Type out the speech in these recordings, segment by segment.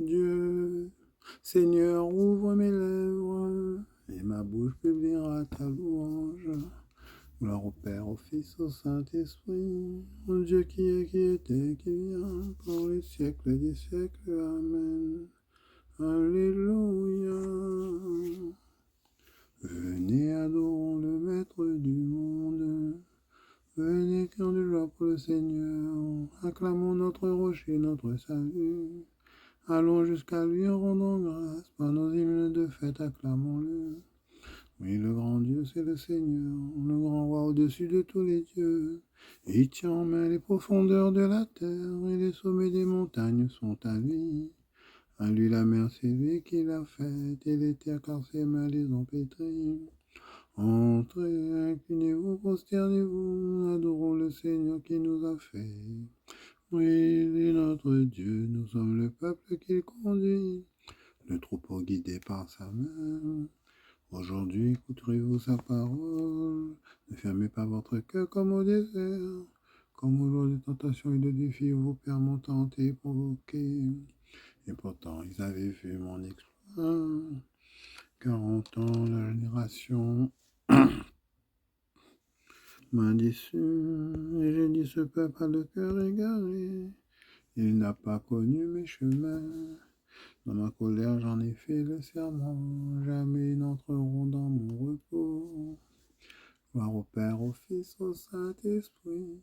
Dieu, Seigneur, ouvre mes lèvres, et ma bouche publiera ta louange. Gloire au Père, au Fils, au Saint-Esprit, au Dieu qui est, qui était, qui vient, pour les siècles des siècles. Amen. Alléluia. Venez, adorons le Maître du monde. Venez, cœur de joie pour le Seigneur. Acclamons notre rocher, notre salut. Allons jusqu'à lui en rendant grâce. Par nos hymnes de fête, acclamons-le. Oui, le grand Dieu, c'est le Seigneur, le grand roi au-dessus de tous les dieux. Il tient en main les profondeurs de la terre, et les sommets des montagnes sont à lui. À lui la mer, c'est lui qui l'a faite, et les terres, car ses mains les ont pétries. Entrez, inclinez-vous, prosternez-vous, adorons le Seigneur qui nous a fait. Oui, il est notre Dieu, nous sommes le peuple qu'il conduit, le troupeau guidé par sa main. Aujourd'hui, écouterez-vous sa parole. Ne fermez pas votre cœur comme au désert, comme au jour des tentations et de défis où vos pères m'ont tenté et provoqué. Et pourtant, ils avaient vu mon exploit. 40 ans, la génération m'a déçu. Et j'ai dit, ce peuple a le cœur égaré. Il n'a pas connu mes chemins. Dans ma colère, j'en ai fait le serment. Jamais ils n'entreront dans mon repos. Gloire au Père, au Fils, au Saint-Esprit,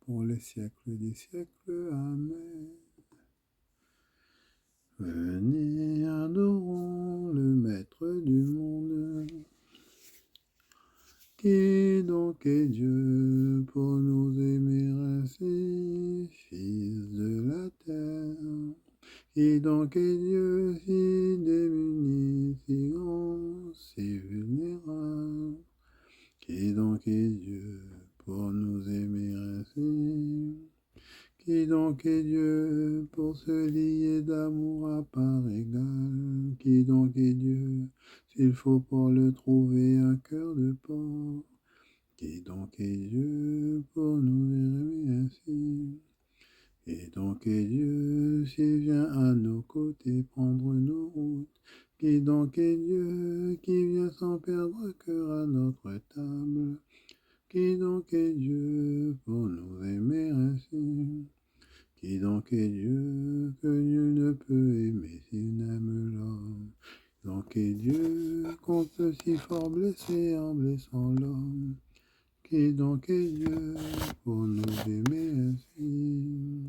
pour les siècles des siècles. Amen. Venez, adorons le Maître du monde. Qui donc est Dieu pour nous aimer ainsi, Fils de la terre? Qui donc est Dieu si démuni, si grand, si vulnérable? Qui donc est Dieu pour nous aimer ainsi? Qui donc est Dieu pour se lier d'amour à part égale? Qui donc est Dieu s'il faut pour le trouver un cœur de porc? Qui donc est Dieu pour nous aimer ainsi? Qui donc est Dieu s'il vient à nos côtés prendre nos routes? Qui donc est Dieu qui vient sans perdre cœur à notre table? Qui donc est Dieu pour nous aimer ainsi? Qui donc est Dieu que nul ne peut aimer s'il n'aime l'homme? Qui donc est Dieu qu'on peut si fort blesser en blessant l'homme? Qui donc est Dieu pour nous aimer ainsi?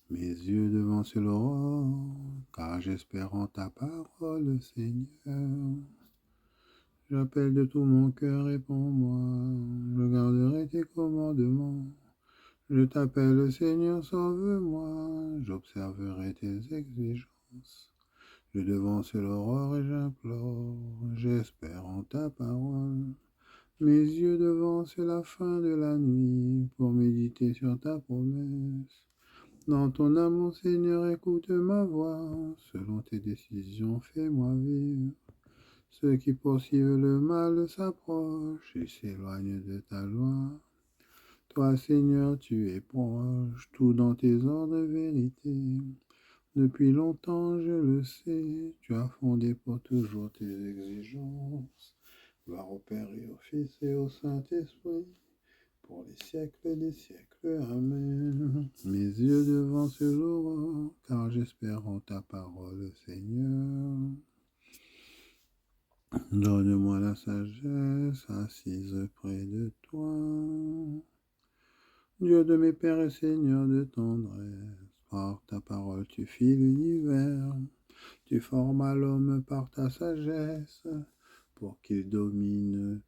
Mes yeux devancent l'aurore, car j'espère en ta parole, Seigneur. J'appelle de tout mon cœur, réponds-moi, je garderai tes commandements. Je t'appelle, Seigneur, sauve-moi, j'observerai tes exigences. Je devance l'aurore et j'implore, j'espère en ta parole. Mes yeux devancent la fin de la nuit pour méditer sur ta promesse. Dans ton amour, Seigneur, écoute ma voix. Selon tes décisions, fais-moi vivre. Ceux qui poursuivent le mal s'approchent et s'éloignent de ta loi. Toi, Seigneur, tu es proche, tout dans tes ordres de vérité. Depuis longtemps, je le sais, tu as fondé pour toujours tes exigences. Gloire au Père et au Fils et au Saint-Esprit, pour les siècles des siècles. Amen. Mes yeux devancent l'aurore, car j'espère en ta parole, Seigneur. Donne-moi la sagesse assise près de toi. Dieu de mes pères et Seigneur de tendresse, par ta parole tu fis l'univers. Tu formas l'homme par ta sagesse, pour qu'il domine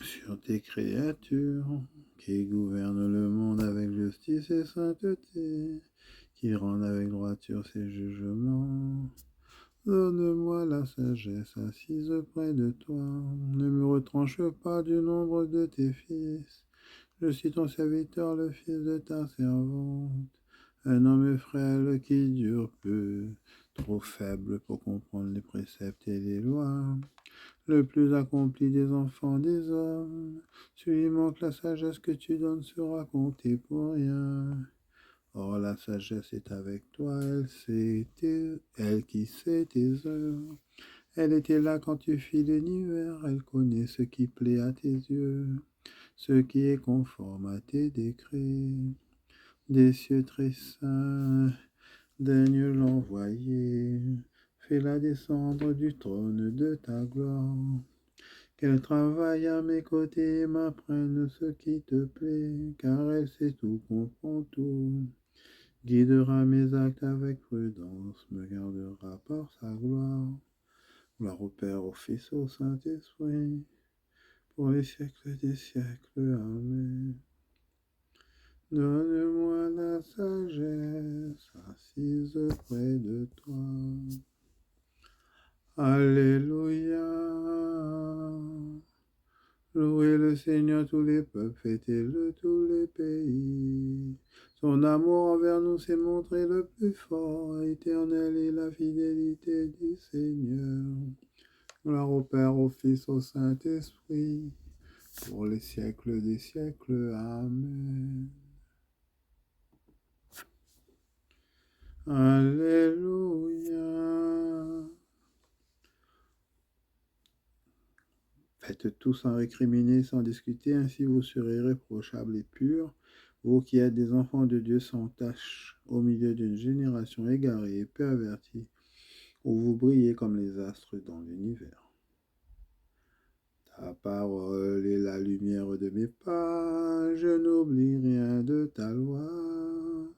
sur tes créatures, qui gouverne le monde avec justice et sainteté, qui rende avec droiture ses jugements. Donne-moi la sagesse assise près de toi, ne me retranche pas du nombre de tes fils. Je suis ton serviteur, le fils de ta servante, un homme frêle qui dure peu, trop faible pour comprendre les préceptes et les lois. Le plus accompli des enfants des hommes, celui manque la sagesse que tu donnes sera compté pour rien. Or la sagesse est avec toi, elle qui sait tes heures. Elle était là quand tu fis l'univers, elle connaît ce qui plaît à tes yeux, ce qui est conforme à tes décrets. Des cieux très saints, daigne l'envoyer, fais-la descendre du trône de ta gloire. Qu'elle travaille à mes côtés et m'apprenne ce qui te plaît, car elle sait tout, comprend tout. Guidera mes actes avec prudence, me gardera par sa gloire. Gloire au Père, au Fils, au Saint-Esprit, pour les siècles des siècles. Amen. Donne-moi la sagesse assise près de toi. Alléluia. Louez le Seigneur tous les peuples, fêtez-le tous les pays. Son amour envers nous s'est montré le plus fort, éternel est la fidélité du Seigneur. Gloire au Père, au Fils, au Saint-Esprit, pour les siècles des siècles. Amen. Alléluia. Faites tout sans récriminer, sans discuter, ainsi vous serez irréprochables et purs, vous qui êtes des enfants de Dieu sans tache, au milieu d'une génération égarée et pervertie, où vous brillez comme les astres dans l'univers. Ta parole est la lumière de mes pas, je n'oublie rien de ta loi.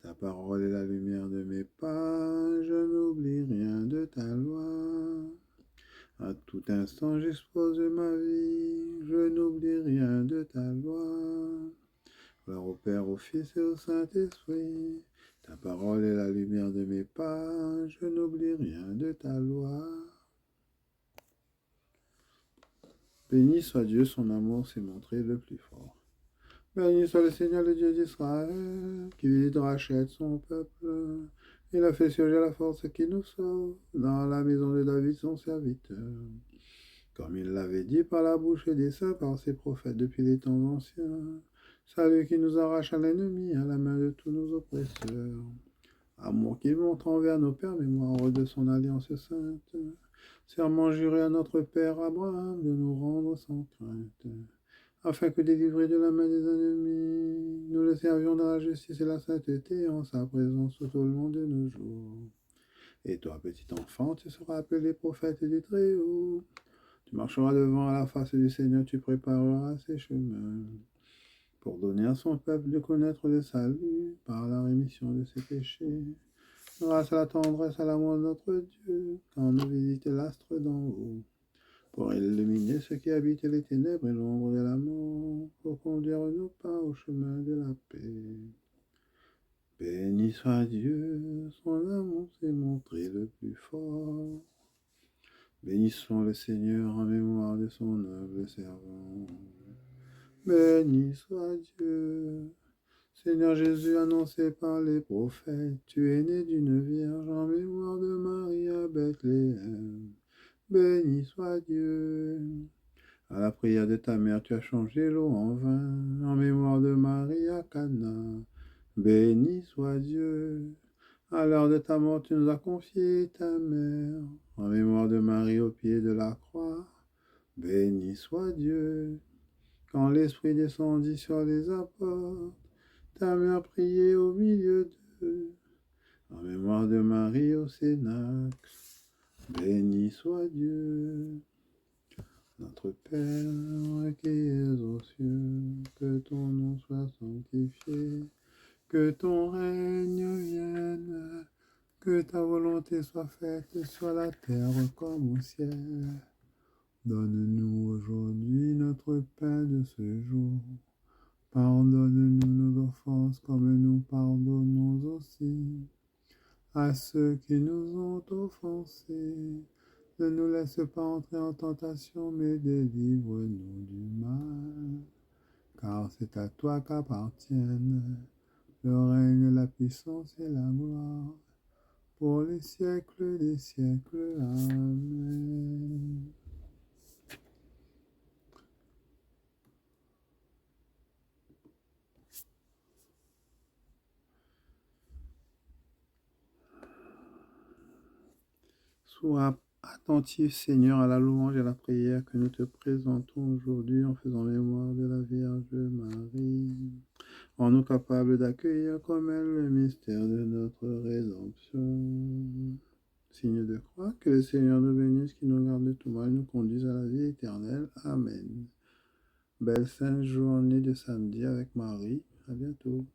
Ta parole est la lumière de mes pas, je n'oublie rien de ta loi. À tout instant j'expose ma vie, je n'oublie rien de ta loi. Gloire au Père, au Fils et au Saint-Esprit. Ta parole est la lumière de mes pas, je n'oublie rien de ta loi. Béni soit Dieu, son amour s'est montré le plus fort. Béni soit le Seigneur, le Dieu d'Israël, qui rachète son peuple. Il a fait surgir la force qui nous sauve dans la maison de David, son serviteur. Comme il l'avait dit par la bouche des saints, par ses prophètes depuis les temps anciens. Salut qui nous arrache à l'ennemi, à la main de tous nos oppresseurs. Amour qui montre envers nos pères, mémoire de son alliance sainte. Serment juré à notre Père Abraham de nous rendre sans crainte, afin que délivrés de la main des ennemis, nous le servions dans la justice et la sainteté en sa présence tout au long de nos jours. Et toi, petit enfant, tu seras appelé prophète du Très-Haut. Tu marcheras devant à la face du Seigneur, tu prépareras ses chemins, pour donner à son peuple de connaître le salut par la rémission de ses péchés. Grâce à la tendresse, à l'amour de notre Dieu, quand nous visitons l'astre d'en haut, pour illuminer ceux qui habitent les ténèbres et l'ombre de la mort, pour conduire nos pas au chemin de la paix. Béni soit Dieu, son amour s'est montré le plus fort. Bénissons le Seigneur en mémoire de son humble servant. Béni soit Dieu. Seigneur Jésus, annoncé par les prophètes, tu es né d'une vierge en mémoire de Marie à Bethléem. Béni soit Dieu. À la prière de ta mère, tu as changé l'eau en vin, en mémoire de Marie à Cana. Béni soit Dieu. À l'heure de ta mort, tu nous as confié ta mère, en mémoire de Marie au pied de la croix. Béni soit Dieu. Quand l'Esprit descendit sur les apôtres, ta mère priait au milieu d'eux, en mémoire de Marie au Cénacle. Béni soit Dieu. Notre Père qui es aux cieux, que ton nom soit sanctifié, que ton règne vienne, que ta volonté soit faite sur la terre comme au ciel. Donne-nous aujourd'hui notre pain de ce jour. Pardonne-nous nos offenses comme nous pardonnons aussi à ceux qui nous ont offensés. Ne nous laisse pas entrer en tentation, mais délivre-nous du mal. Car c'est à toi qu'appartiennent le règne, la puissance et la gloire, pour les siècles des siècles. Amen. Sois attentif, Seigneur, à la louange et à la prière que nous te présentons aujourd'hui en faisant mémoire de la Vierge Marie. Rends-nous capables d'accueillir comme elle le mystère de notre rédemption. Signe de croix, que le Seigneur nous bénisse, qu'il nous garde de tout mal, nous conduise à la vie éternelle. Amen. Belle sainte journée de samedi avec Marie. À bientôt.